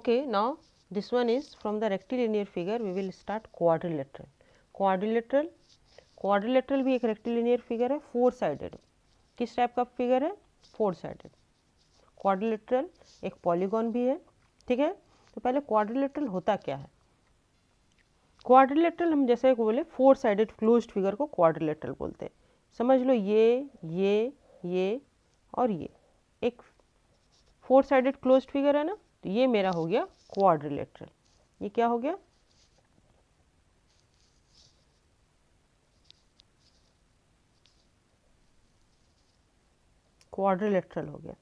Okay, now this one is from the rectilinear figure we will start quadrilateral. Quadrilateral भी एक rectilinear figure है, four sided. किस type का figure है? Four sided. Quadrilateral एक polygon भी है. ठीक है, तो पहले क्वाड्रिलेटरल होता क्या है? क्वाड्रिलेटरल हम जैसे बोले फोर साइडेड क्लोज्ड फिगर को क्वाड्रिलेटरल बोलते हैं. समझ लो ये और ये एक फोर साइडेड क्लोज्ड फिगर है ना, तो ये मेरा हो गया क्वाड्रिलेटरल. ये क्या हो गया? क्वाड्रिलेटरल हो गया.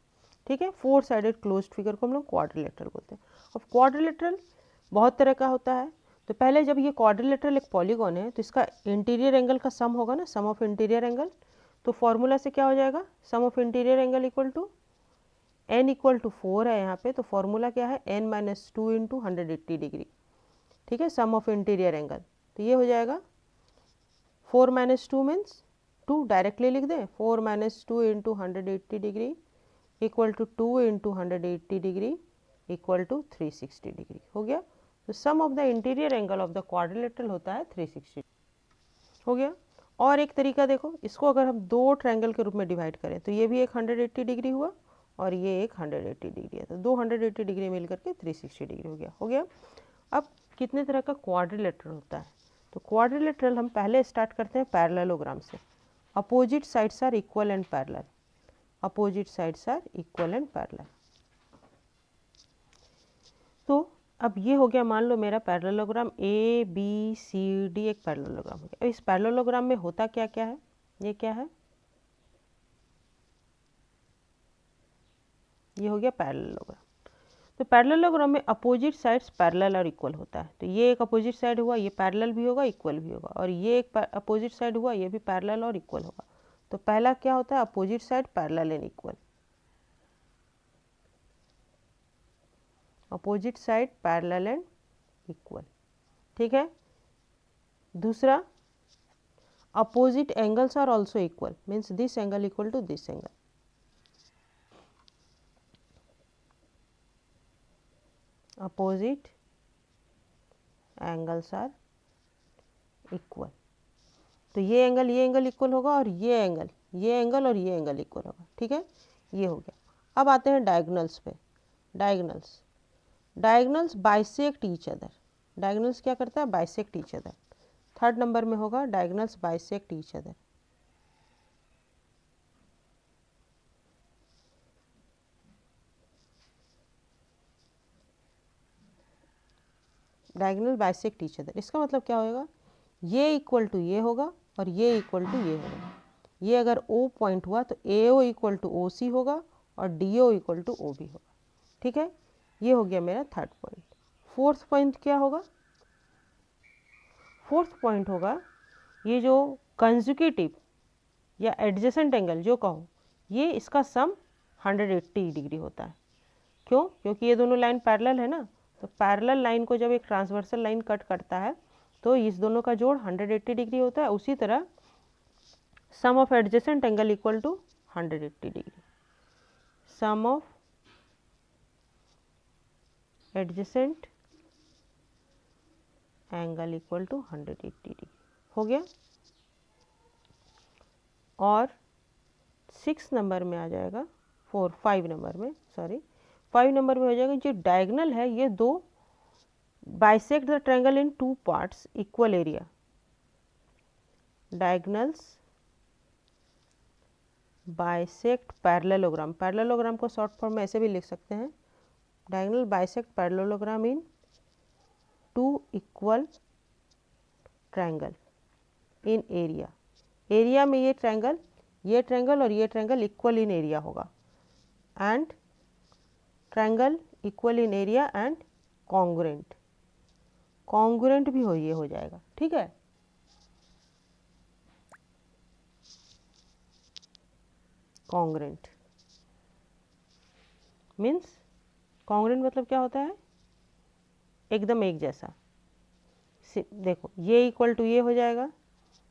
ठीक है, फोर साइडेड क्लोज्ड फिगर को हम लोग क्वाड्रिलेटरल बोलते हैं. अब क्वाड्रिलेटरल बहुत तरह का होता है. तो पहले जब ये क्वाड्रिलेटरल एक पॉलीगॉन है तो इसका इंटीरियर एंगल का सम होगा ना, सम ऑफ इंटीरियर एंगल. तो फॉर्मूला से क्या हो जाएगा? Sum of interior angle equal to n equal to 4 है यहाँ पे, तो फॉर्मूला क्या है? n minus 2 into 180 degree. ठीक है, सम ऑफ इंटीरियर एंगल. तो ये हो जाएगा 4 माइनस 2 मीन्स 2, डायरेक्टली लिख दें. 4 minus 2 into 180 degree equal to 2 into 180 degree equal to 360 degree हो गया. तो sum of the interior angle of the quadrilateral होता है 360 हो गया. और एक तरीका देखो, इसको अगर हम दो ट्रायंगल के रूप में डिवाइड करें तो ये भी एक 180 डिग्री हुआ और ये एक 180 डिग्री है. तो दो 180 डिग्री मिलकर के 360 डिग्री हो गया. अब कितने तरह का क्वाड्रिलेटरल होता है? तो क्वाड्रिलेटरल हम पहले स्टार्ट करते हैं पैरेललोग्राम से. Opposite sides are equal and parallel. Opposite sides are equal and parallel. तो अब ये हो गया, मान लो मेरा parallelogram A B C D एक पैरेललोग्राम हो गया. इस पैरेललोग्राम में होता क्या क्या है? ये क्या है? ये हो गया पैरेललोग्राम. तो पैरेललोग्राम में अपोजिट साइड्स पैरेलल और इक्वल होता है. तो ये एक अपोजिट साइड हुआ, ये पैरेलल भी होगा, इक्वल भी होगा. और ये एक अपोजिट साइड हुआ, ये भी पैरेलल और इक्वल होगा. तो पहला क्या होता है? Opposite side parallel and equal. Opposite side parallel and equal. ठीक है. दूसरा, opposite angles are also equal, means this angle equal to this angle. Opposite angles are equal. तो ये एंगल इक्वल होगा और ये एंगल और ये एंगल इक्वल होगा. ठीक है, ये हो गया. अब आते हैं डायगोनल्स पे. Diagonals bisect each other. Diagonals क्या करता है? Bisect each other. Third number में होगा diagonals bisect each other. Diagonal bisect each other. इसका मतलब क्या होगा? ये इक्वल टू ये होगा और ये इक्वल टू ये होगा. ये अगर O पॉइंट हुआ तो AO इक्वल टू OC होगा और DO इक्वल टू OB होगा. ठीक है, ये हो गया मेरा थर्ड पॉइंट. फोर्थ पॉइंट क्या होगा? फोर्थ पॉइंट होगा ये जो कंजुकेटिव या एडजेसेंट एंगल जो कहो, ये इसका सम 180 डिग्री होता है. क्यों? क्योंकि ये दोनों लाइन पैरेलल है ना. तो पैरेलल लाइन को जब एक ट्रांसवर्सल लाइन कट करता है तो इस दोनों का जोड़ 180 डिग्री होता है. उसी तरह sum of adjacent angle equal to 180 degree. Sum of adjacent angle equal to 180 degree हो गया. और 6 नंबर में आ जाएगा, 5 नंबर में हो जाएगा जो डायगोनल है ये दो bisect the triangle in two parts equal area. Diagonals bisect parallelogram. Parallelogram को शॉर्ट फॉर्म में ऐसे भी लिख सकते हैं, diagonal bisect parallelogram in two equal triangle in area. Area में ये ट्रायंगल और ये ट्रायंगल इक्वल इन एरिया होगा. And triangle equal in area and congruent भी ये हो जाएगा. ठीक है, कॉन्ग्रुएंट मीन्स, कॉन्ग्रुएंट मतलब क्या होता है? एकदम एक जैसा. देखो ये इक्वल टू ये हो जाएगा,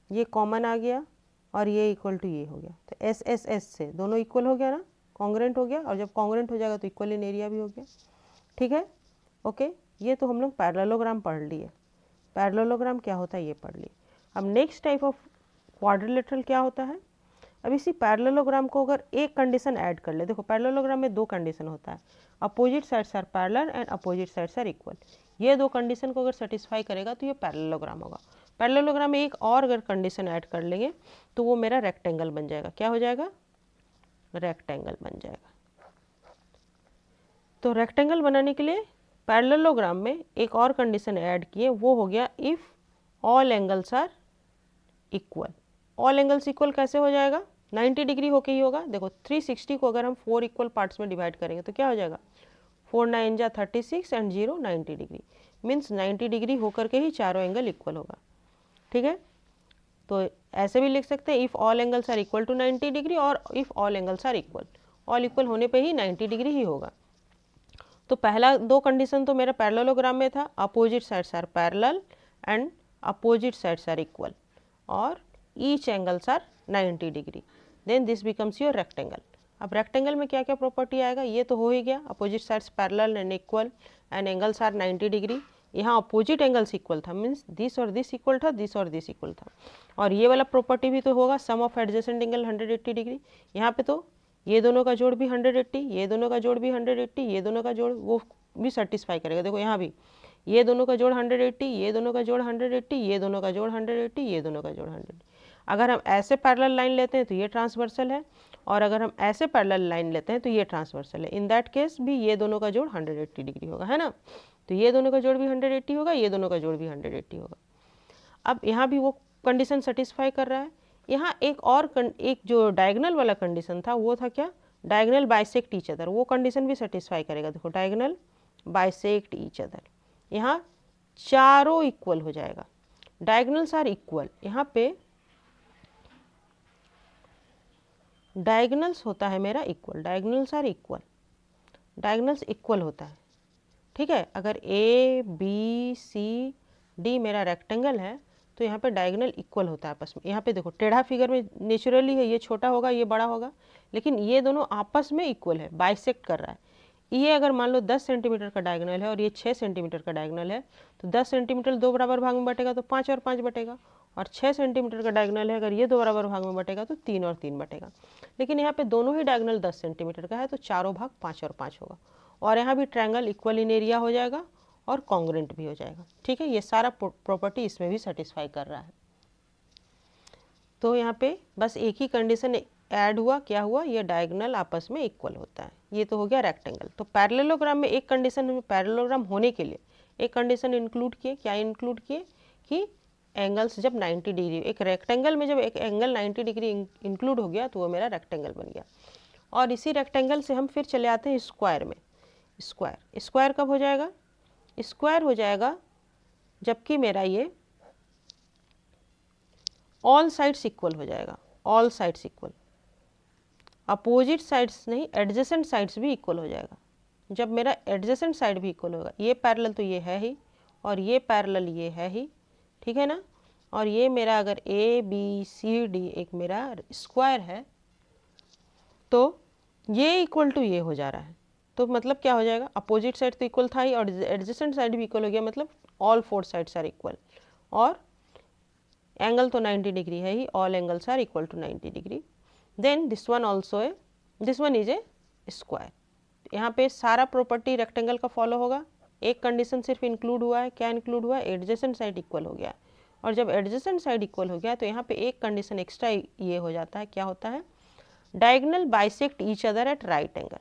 ये कॉमन आ गया और ये इक्वल टू ये हो गया. तो S से दोनों इक्वल हो गया ना, कॉन्ग्रुएंट हो गया. और जब कॉन्ग्रुएंट हो जाएगा तो इक्वल इन एरिया भी हो गया. ठीक है, ओके, ये तो हम लोग पैरेललोग्राम पढ़ लिए। पैरेललोग्राम क्या होता है ये पढ़ लिए। अब नेक्स्ट टाइप ऑफ क्वाड्रिलेटरल क्या होता है। अब इसी पैरेललोग्राम को अगर एक कंडीशन ऐड कर ले, देखो पैरेललोग्राम में दो कंडीशन होता है, opposite sides are parallel and opposite sides are equal. ये दो कंडीशन को अगर सेटिस्फाई करेगा तो ये पैरेललोग्राम होगा। पैरेललोग्राम में एक और अगर कंडीशन ऐड कर लेंगे तो वो मेरा रेक्टेंगल बन जाएगा। क्या हो जाएगा, रेक्टेंगल बन जाएगा। तो रेक्टेंगल बनाने के लिए पैरेललोग्राम में एक और कंडीशन ऐड किए, वो हो गया if all angles are equal. All angles equal कैसे हो जाएगा, 90 डिग्री होके ही होगा। देखो 360 को अगर हम 4 इक्वल पार्ट्स में डिवाइड करेंगे तो क्या हो जाएगा, 4 9 जा 36 एंड 0 90 डिग्री, मीन्स 90 डिग्री होकर के ही चारों एंगल इक्वल होगा। ठीक है, तो ऐसे भी लिख सकते हैं if all angles are equal to 90 degree और if all angles are equal. All equal होने पे ही 90 डिग्री ही होगा। तो पहला दो कंडीशन तो मेरा पैरेललोग्राम में था, opposite sides are parallel and opposite sides are equal और each angles are 90 degree, then this becomes your rectangle. अब रेक्टेंगल में क्या क्या प्रॉपर्टी आएगा, ये तो हो ही गया, opposite sides parallel and equal and angles are 90 degree. यहाँ अपोजिट एंगल्स इक्वल था, मीन्स दिस और दिस इक्वल था, दिस और दिस इक्वल था। और ये वाला प्रॉपर्टी भी तो होगा, sum of adjacent angle 180 degree. यहाँ पे तो ये दोनों का जोड़ भी 180, ये दोनों का जोड़ भी 180, ये दोनों का जोड़ वो भी सेटिस्फाई करेगा। देखो यहाँ भी ये दोनों का जोड़ 180, ये दोनों का जोड़ 180, ये दोनों का जोड़ 180, ये दोनों का जोड़ 100। अगर हम ऐसे पैरेलल लाइन लेते हैं तो ये ट्रांसवर्सल है, और अगर हम ऐसे पैरेलल लाइन लेते हैं तो ये ट्रांसवर्सल है। इन दैट केस भी ये दोनों का जोड़ 180 डिग्री होगा, है ना। तो ये दोनों का जोड़ भी 180 होगा, ये दोनों का जोड़ भी 180 होगा। अब यहाँ भी वो कंडीशन सेटिस्फाई कर रहा है। यहाँ एक और एक जो डायगनल वाला कंडीशन था वो था क्या, डायगनल बाइसेक्ट ईच अदर, वो कंडीशन भी सेटिस्फाई करेगा। देखो डायगनल बाइसेक्ट ईच अदर, यहाँ चारों इक्वल हो जाएगा, डायगनल्स आर इक्वल। यहाँ पे डायगनल्स होता है मेरा equal, diagonals are equal, diagonals equal होता है। ठीक है, अगर ए बी सी डी मेरा रेक्टेंगल है तो यहाँ पे डायगनल इक्वल होता है आपस में। यहाँ पे देखो टेढ़ा फिगर में नेचुरली है, ये छोटा होगा ये बड़ा होगा, लेकिन ये दोनों आपस में इक्वल है, बाइसेक्ट कर रहा है। ये अगर मान लो 10 सेंटीमीटर का डायगनल है और ये 6 सेंटीमीटर का डायगनल है, तो 10 सेंटीमीटर दो बराबर भाग में बटेगा तो 5 और 5 बटेगा, और 6 सेंटीमीटर का डायगनल है अगर ये दो बराबर भाग में बटेगा तो 3 और 3 बटेगा। लेकिन यहाँ पे दोनों ही डायगनल 10 सेंटीमीटर का है तो चारों भाग 5 और 5 होगा, और यहाँ भी ट्रायंगल इक्वल इन एरिया हो जाएगा और कॉन्ग्रुएंट भी हो जाएगा। ठीक है, ये सारा प्रॉपर्टी इसमें भी सेटिस्फाई कर रहा है। तो यहाँ पे बस एक ही कंडीशन ऐड हुआ, क्या हुआ, ये डायगोनल आपस में इक्वल होता है। ये तो हो गया रेक्टेंगल। तो पैरेललोग्राम में एक कंडीशन, पैरेललोग्राम होने के लिए एक कंडीशन इंक्लूड किए। क्या इंक्लूड किए कि एंगल्स जब 90 डिग्री, एक रेक्टेंगल में जब एक एंगल 90 डिग्री इंक्लूड हो गया तो वो मेरा रेक्टेंगल बन गया। और इसी रेक्टेंगल से हम फिर चले आते हैं स्क्वायर में। स्क्वायर, स्क्वायर कब हो जाएगा, स्क्वायर हो जाएगा जबकि मेरा ये ऑल साइड्स इक्वल हो जाएगा, all sides equal, opposite sides नहीं एडजेसेंट साइड्स भी इक्वल हो जाएगा। जब मेरा एडजेसेंट साइड भी इक्वल होगा, ये पैरेलल तो ये है ही और ये पैरेलल ये है ही, ठीक है ना। और ये मेरा अगर ए बी सी डी एक मेरा स्क्वायर है तो ये इक्वल टू ये हो जा रहा है। तो मतलब क्या हो जाएगा, अपोजिट साइड तो इक्वल था ही और एडजेसेंट साइड भी इक्वल हो गया, मतलब all four sides are equal. और एंगल तो 90 डिग्री है ही, all angles are equal to 90 degree. Then this one also है, this one is a square. यहाँ पे सारा प्रॉपर्टी रेक्टेंगल का फॉलो होगा। एक कंडीशन सिर्फ इंक्लूड हुआ है, क्या इंक्लूड हुआ है, एडजेसेंट साइड इक्वल हो गया। और जब एडजेसेंट साइड इक्वल हो गया तो यहाँ पे एक कंडीशन एक्स्ट्रा ये हो जाता है, क्या होता है, diagonal bisect each other at right angle.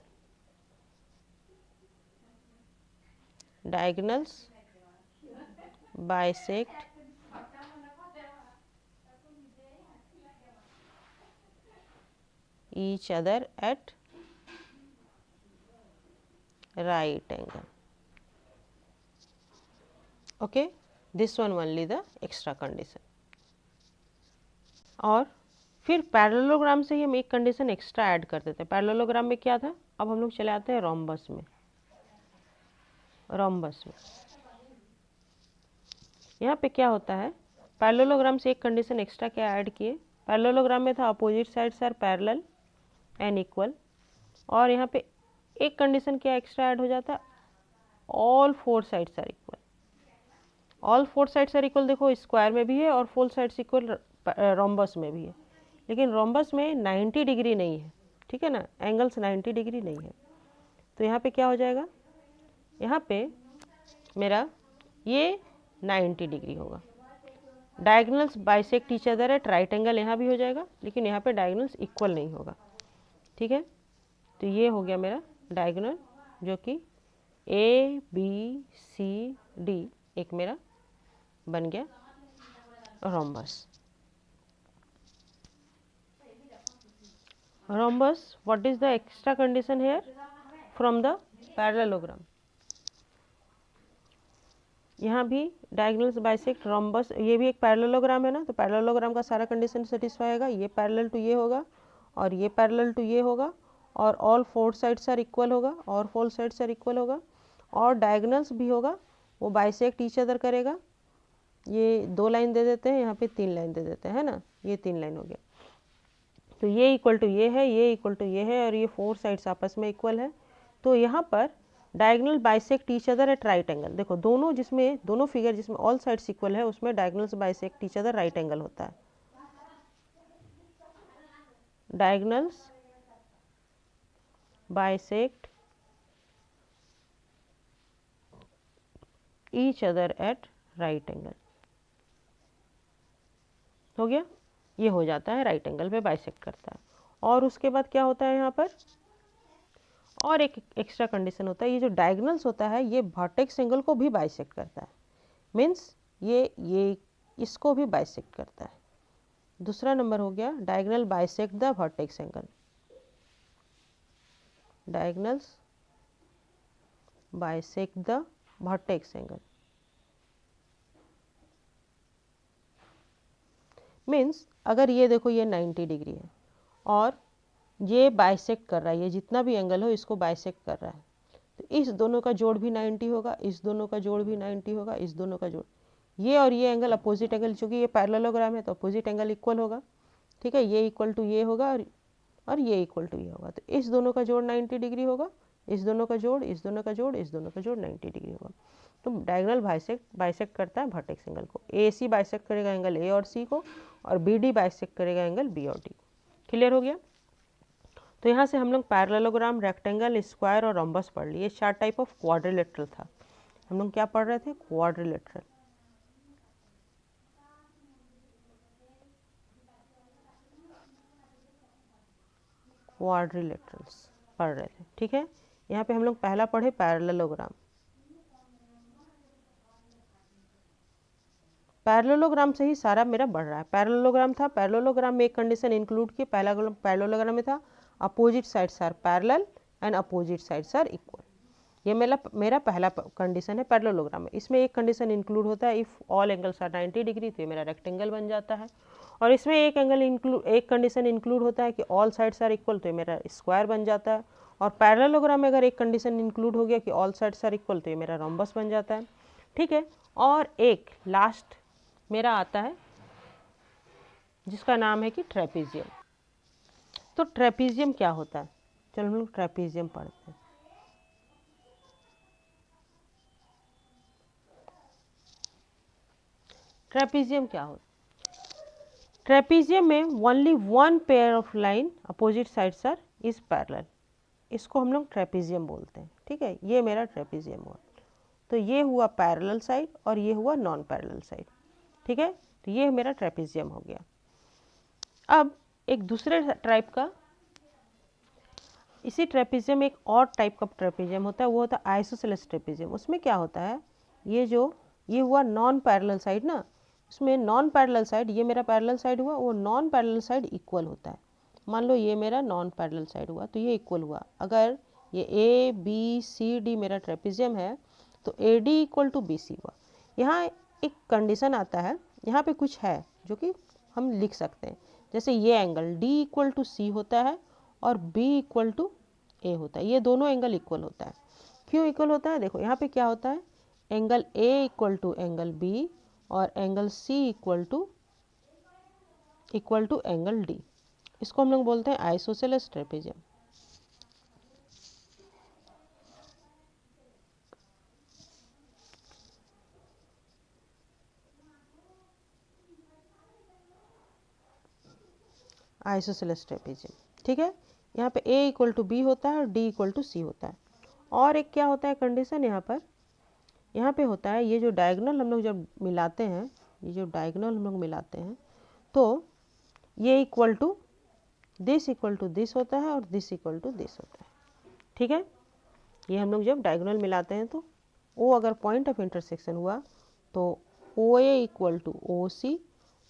diagonals bisect each other at right angle. Okay, this one only the extra condition. और फिर पैरेललोग्राम से ही हम एक कंडीशन एक्स्ट्रा ऐड कर देते हैं। पैरेललोग्राम में क्या था, अब हम लोग चले आते हैं रोम्बस में। रोम्बस में यहाँ पे क्या होता है, पैरेललोग्राम से एक कंडीशन एक्स्ट्रा क्या ऐड किए, पैरेललोग्राम में था opposite sides are parallel and equal, और यहाँ पे एक कंडीशन क्या एक्स्ट्रा ऐड हो जाता है, all four sides are equal. All four sides are equal देखो स्क्वायर में भी है और फोर साइड्स इक्वल रोम्बस में भी है, लेकिन रोम्बस में 90 डिग्री नहीं है, ठीक है ना, एंगल्स 90 डिग्री नहीं है। तो यहाँ पे क्या हो जाएगा, यहाँ पे मेरा ये 90 डिग्री होगा। Diagonals bisect each other at right angle यहाँ भी हो जाएगा, लेकिन यहाँ पे डायगोनल्स इक्वल नहीं होगा, ठीक है। तो ये हो गया मेरा डायगोनल, जो कि ए बी सी डी एक मेरा बन गया rhombus. Rhombus, what is the extra condition here from the parallelogram. यहाँ भी डायगोनल्स बाइसेक्ट रोम्बस, ये भी एक पैरेललोग्राम है ना, तो पैरेललोग्राम का सारा कंडीशन सेटिस्फाई होगा। ये पैरेलल टू ये होगा और ये पैरेलल टू ये होगा और all four sides are equal होगा और फोर साइड्स आर इक्वल होगा और डायगोनल्स भी होगा, वो बाइसेक्ट ईच अदर करेगा। ये 2 लाइन दे देते हैं, यहाँ पे 3 लाइन दे देते हैं, है ना, ये 3 लाइन हो गया। तो ये इक्वल टू ये है, ये इक्वल टू ये है और ये फोर साइड्स आपस में इक्वल है। तो यहाँ पर diagonal bisect each other at right angle, देखो दोनों जिसमें दोनों फिगर जिसमें ऑल साइड्स इक्वल है उसमें diagonals bisect each other right angle होता है। Diagonals bisect each other at right angle, हो गया, ये हो जाता है राइट एंगल पे बाइसेक्ट करता है। और उसके बाद क्या होता है यहाँ पर, और एक एक्स्ट्रा कंडीशन होता है, ये जो डायगोनल्स होता है ये वर्टेक्स एंगल को भी बाइसेक्ट करता है, मीन्स ये इसको भी बाइसेक्ट करता है। दूसरा नंबर हो गया diagonal bisect the vertex angle. Diagonals bisect the vertex angle means अगर ये देखो ये 90 डिग्री है और ये बाइसेक्ट कर रहा है, ये जितना भी एंगल हो इसको बाइसेक्ट कर रहा है, तो इस दोनों का जोड़ भी 90 होगा, इस दोनों का जोड़ भी 90 होगा, इस दोनों का जोड़, ये और ये एंगल अपोजिट एंगल, चूंकि ये पैरेललोग्राम है तो अपोजिट एंगल इक्वल होगा, ठीक है, ये इक्वल टू ये होगा और ये इक्वल टू ये होगा, तो इस दोनों का जोड़ 90 डिग्री होगा, इस दोनों का जोड़, इस दोनों का जोड़, इस दोनों का जोड़ 90 डिग्री होगा। तो डायगोनल बाइसेक्ट करता है वर्टेक्स एंगल को। ए सी बाइसेक्ट करेगा एंगल ए और सी को, और बी डी बाइसेक्ट करेगा एंगल बी और डी। क्लियर हो गया। तो यहाँ से हम लोग पैरेललोग्राम, रेक्टेंगल, स्क्वायर और रोम्बस पढ़ लिए। 4 टाइप ऑफ क्वाड्रिलेटरल था। हम लोग क्या पढ़ रहे थे, क्वाड्रिलेटरल। क्वाड्रिलेटरल्स पढ़ रहे थे, ठीक है। यहाँ पे हम लोग पहला पढ़े पैरेललोग्राम। पैरेललोग्राम से ही सारा मेरा बढ़ रहा है। पैरेललोग्राम था, पैरेललोग्राम में एक कंडीशन इंक्लूड की, पहला पैरेललोग्राम में था opposite sides are parallel and opposite sides are equal. ये मेरा पहला कंडीशन है पैरेललोग्राम में। इसमें एक कंडीशन इंक्लूड होता है, if all angles are 90 degree, तो ये मेरा रेक्टेंगल बन जाता है। और इसमें एक कंडीशन इंक्लूड होता है कि ऑल साइड्स आर इक्वल, तो ये मेरा स्क्वायर बन जाता है। और पैरेललोग्राम में अगर एक कंडीशन इंक्लूड हो गया कि ऑल साइड्स आर इक्वल, तो ये मेरा रोम्बस बन जाता है, ठीक है। और एक लास्ट मेरा आता है जिसका नाम है कि ट्रेपीजियम। तो ट्रेपीजियम क्या होता है, चलो हम लोग ट्रेपीजियम पढ़ते हैं। ट्रेपीजियम क्या होता है, ट्रेपीजियम में only one pair of line opposite sides are is parallel, इसको हम लोग ट्रेपीजियम बोलते हैं, ठीक है। ये मेरा ट्रेपीजियम हुआ। तो ये हुआ पैरेलल साइड और ये हुआ नॉन पैरेलल साइड, ठीक है। तो ये मेरा ट्रेपीजियम हो गया। अब एक दूसरे टाइप का, इसी ट्रेपीजियम में एक और टाइप का ट्रेपीजियम होता है, वो होता है आइसोसेलेस ट्रेपीजियम। उसमें क्या होता है, ये हुआ नॉन पैरेलल साइड ना, उसमें नॉन पैरेलल साइड, ये मेरा पैरेलल साइड हुआ, वो नॉन पैरेलल साइड इक्वल होता है। मान लो ये मेरा नॉन पैरेलल साइड हुआ तो ये इक्वल हुआ। अगर ये ए बी सी डी मेरा ट्रेपीजियम है तो A D equal to B C हुआ। यहाँ एक कंडीशन आता है, यहाँ पे कुछ है जो कि हम लिख सकते हैं, जैसे ये एंगल डी इक्वल टू सी होता है और बी इक्वल टू ए होता है, ये दोनों एंगल इक्वल होता है। क्यों इक्वल होता है, देखो यहाँ पे क्या होता है, angle A equal to angle B और angle C equal to angle D. इसको हम लोग बोलते हैं आइसोसेलेस ट्रेपीजियम। Isosceles trapezium. ठीक है, यहाँ पे A इक्वल टू बी होता है और D इक्वल टू सी होता है। और एक क्या होता है कंडीशन यहाँ पे होता है, ये जो डायगोनल हम लोग जब मिलाते हैं, ये जो डायगोनल हम लोग मिलाते हैं तो ये इक्वल टू दिस होता है और दिस इक्वल टू दिस होता है। ठीक है, ये हम लोग जब डायगोनल मिलाते हैं तो O अगर पॉइंट ऑफ इंटरसेक्शन हुआ तो OA इक्वल टू OC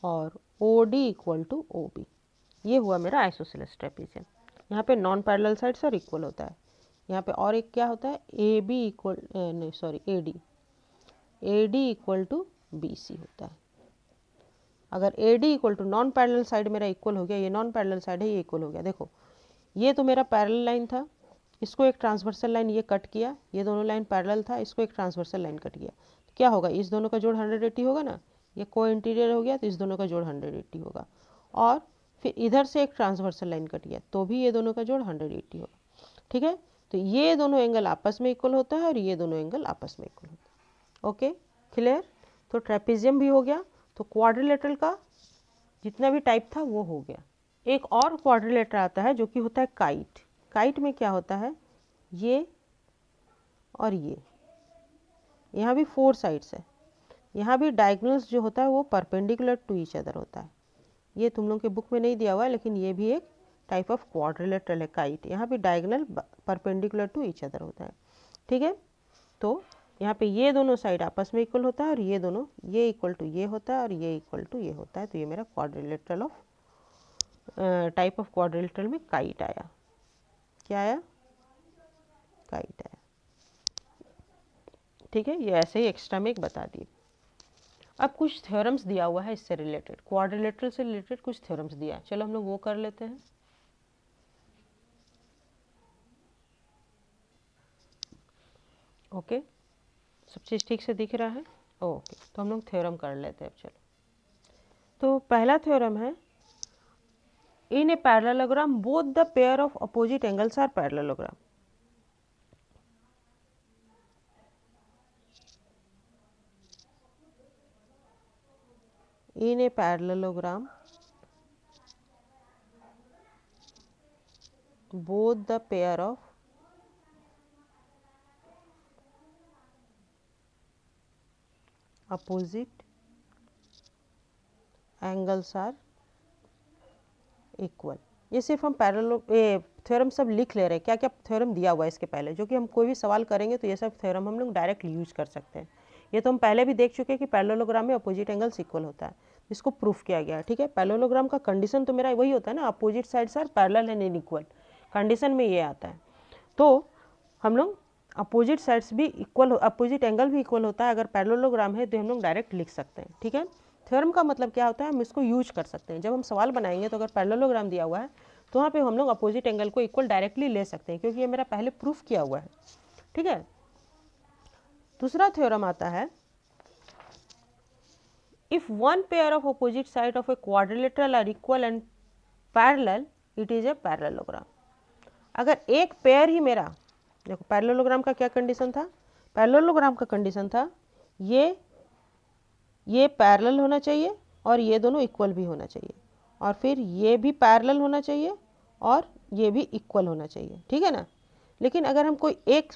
और OD इक्वल टू OB। ये हुआ मेरा आइसोसेलेस ट्रेपेजियम। यहाँ पे नॉन पैरेलल साइड्स और इक्वल होता है। यहाँ पे और एक क्या होता है, AD इक्वल टू BC होता है। अगर AD equal to non parallel side मेरा इक्वल हो गया, ये नॉन पैरेलल साइड है, ये इक्वल हो गया। देखो ये तो मेरा पैरेलल लाइन था, इसको एक ट्रांसवर्सल लाइन ये कट किया, ये दोनों लाइन पैरेलल था, इसको एक ट्रांसवर्सल लाइन कट किया, तो क्या होगा, इस दोनों का जोड़ 180 होगा ना, ये को इंटीरियर हो गया तो इस दोनों का जोड़ 180 होगा। और फिर इधर से एक ट्रांसवर्सल लाइन कट गया तो भी ये दोनों का जोड़ 180 होगा। ठीक है, तो ये दोनों एंगल आपस में इक्वल होता है और ये दोनों एंगल आपस में इक्वल होता है। ओके क्लियर, तो ट्रेपेजियम भी हो गया, तो क्वाड्रिलेटरल का जितना भी टाइप था वो हो गया। एक और क्वाड्रिलेटर आता है जो कि होता है काइट। काइट में क्या होता है, ये और ये, यहाँ भी 4 साइड्स है, यहाँ भी डायगोनल्स जो होता है वो परपेंडिकुलर टू ईच अदर होता है। ये तुम लोग के बुक में नहीं दिया हुआ है, लेकिन ये भी एक टाइप ऑफ क्वाड्रिलेटरल है काइट। यहाँ भी diagonal perpendicular to each other होता है। ठीक है, तो यहाँ पे ये दोनों साइड आपस में इक्वल होता है और ये दोनों, ये इक्वल टू ये होता है और ये इक्वल टू ये होता है। तो ये मेरा quadrilateral of type of quadrilateral में काइट आया। क्या आया, काइट आया। ठीक है, ये ऐसे ही एक्स्ट्रा में एक बता दिए। अब कुछ थ्योरम्स दिया हुआ है इससे रिलेटेड, क्वाड्रिलेटरल से रिलेटेड कुछ थ्योरम्स दिया है, चलो हम लोग वो कर लेते हैं। ओके, सब चीज़ ठीक से दिख रहा है। ओके, तो हम लोग थ्योरम कर लेते हैं। अब चलो, तो पहला थ्योरम है, in a parallelogram both the pair of opposite angles are parallelogram. In a parallelogram, both the pair of opposite angles are equal। ये सिर्फ हम थ्योरम सब लिख ले रहे हैं, क्या क्या थ्योरम दिया हुआ है इसके पहले, जो कि हम कोई भी सवाल करेंगे तो ये सब थ्योरम हम लोग डायरेक्ट यूज कर सकते हैं। ये तो हम पहले भी देख चुके हैं कि पैरेललोग्राम में अपोजिट एंगल्स इक्वल होता है, इसको प्रूफ किया गया है। ठीक है, पैरेललोग्राम का कंडीशन तो मेरा वही होता है ना, opposite sides are parallel and inequal, condition में ये आता है। तो हम लोग अपोजिट साइड्स भी इक्वल, अपोजिट एंगल भी इक्वल होता है अगर पैरेललोग्राम है, तो हम लोग डायरेक्ट लिख सकते हैं। ठीक है, थ्योरम का मतलब क्या होता है, हम इसको यूज कर सकते हैं। जब हम सवाल बनाएंगे तो अगर पैरेललोग्राम दिया हुआ है तो वहाँ पे हम लोग अपोजिट एंगल को इक्वल डायरेक्टली ले सकते हैं, क्योंकि ये मेरा पहले प्रूफ किया हुआ है। ठीक है, दूसरा थ्योरम आता है, if one pair of opposite side of a quadrilateral are equal and parallel, it is a parallelogram। अगर एक पेयर ही मेरा, देखो पैरेललोग्राम का क्या कंडीशन था, पैरेललोग्राम का कंडीशन था ये पैरेलल होना चाहिए और ये दोनों इक्वल भी होना चाहिए, और फिर ये भी पैरेलल होना चाहिए और ये भी इक्वल होना चाहिए। ठीक है ना, लेकिन अगर हम कोई एक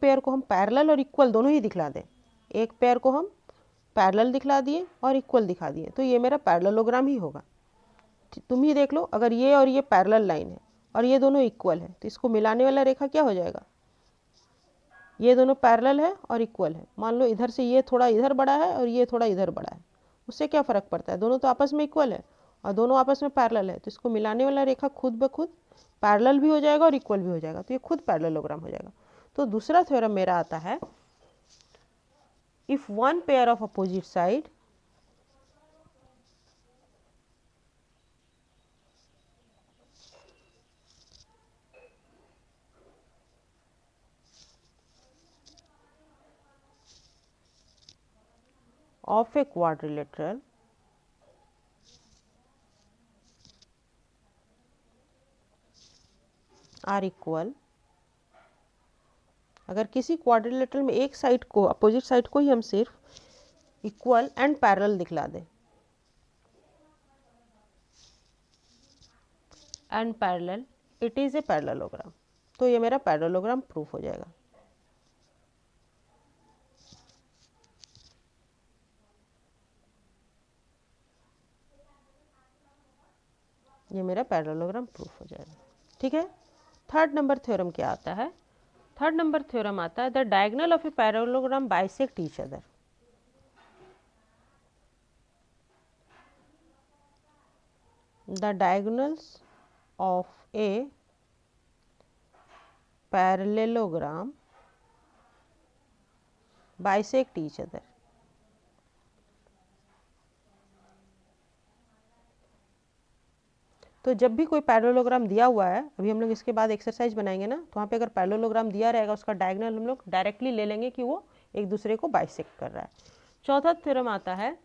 पेयर को हम पैरेलल और इक्वल दोनों ही दिखला दें, एक पेयर को हम पैरेलल दिखला दिए और इक्वल दिखा दिए, तो ये मेरा पैरेललोग्राम ही होगा। तुम ही देख लो, अगर ये और ये पैरेलल लाइन है और ये दोनों इक्वल है, तो इसको मिलाने वाला रेखा क्या हो जाएगा, ये दोनों पैरेलल है और इक्वल है। मान लो इधर से ये थोड़ा इधर बड़ा है और ये थोड़ा इधर बड़ा है, उससे क्या फ़र्क पड़ता है, दोनों तो आपस में इक्वल है और दोनों आपस में पैरेलल है, तो इसको मिलाने वाला रेखा खुद ब खुद पैरेलल भी हो जाएगा और इक्वल भी हो जाएगा, तो ये खुद पैरेललोग्राम हो जाएगा। तो दूसरा थ्योरम मेरा आता है, if one pair of opposite side of a quadrilateral are equal, अगर किसी क्वाड्रिलेटरल में एक साइड को, अपोजिट साइड को ही हम सिर्फ इक्वल एंड पैरेलल दिखला दें, and parallel, it is a parallelogram. तो ये मेरा पैरेललोग्राम प्रूफ हो जाएगा। ये मेरा पैरेललोग्राम प्रूफ हो जाएगा। ठीक है। थर्ड नंबर थ्योरम क्या आता है? थर्ड नंबर थ्योरम आता है the diagonal of a parallelogram bisect each other. The diagonals of a parallelogram bisect each other। तो जब भी कोई पैरेललोग्राम दिया हुआ है, अभी हम लोग इसके बाद एक्सरसाइज बनाएंगे ना, तो वहाँ पे अगर पैरेललोग्राम दिया रहेगा उसका डायगोनल हम लोग डायरेक्टली ले लेंगे कि वो एक दूसरे को बाइसेक्ट कर रहा है। चौथा थ्योरम आता है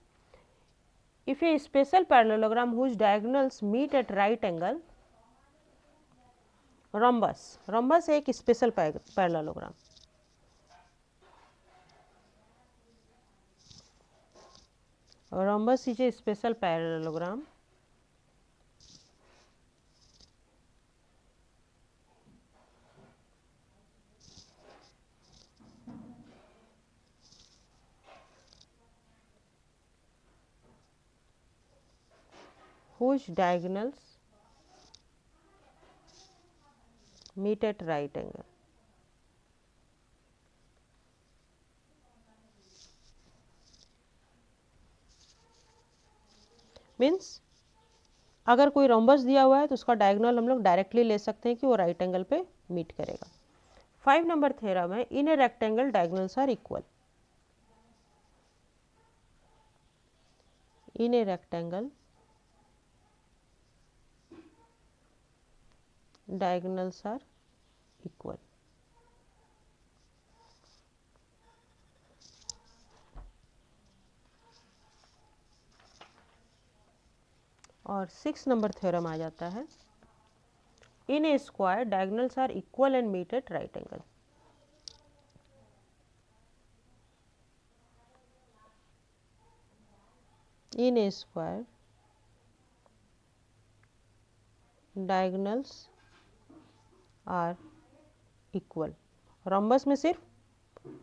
if a special parallelogram whose diagonals meet at right angle, rhombus एक special parallelogram, rhombus is a special parallelogram whose diagonals meet at right angle। Means अगर कोई रोम्बस दिया हुआ है तो उसका डायगोनल हम लोग डायरेक्टली ले सकते हैं कि वो राइट एंगल पे मीट करेगा। 5 नंबर थ्योरम है in a rectangle diagonals are equal. In a rectangle diagonals are equal। और 6 नंबर थ्योरम आ जाता है in a square diagonals are equal and meet at right angle. In a square diagonals are equal. Rhombus में सिर्फ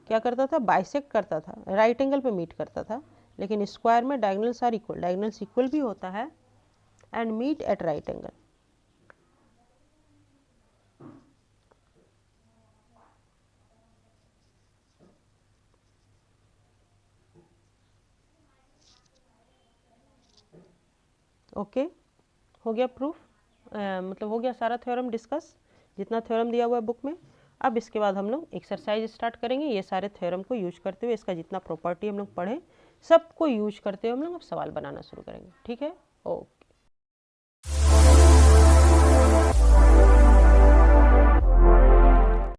क्या करता था, bisect करता था, राइट एंगल पे मीट करता था, लेकिन स्क्वायर में diagonals are equal, diagonals equal भी होता है and meet at right angle. Okay, हो गया प्रूफ, मतलब हो गया सारा थ्योरम डिस्कस, जितना थ्योरम दिया हुआ है बुक में। अब इसके बाद हम लोग एक्सरसाइज स्टार्ट करेंगे। ये सारे थ्योरम को यूज करते हुए, इसका जितना प्रॉपर्टी हम लोग पढ़े सबको यूज करते हुए हम लोग अब सवाल बनाना शुरू करेंगे। ठीक है, ओके।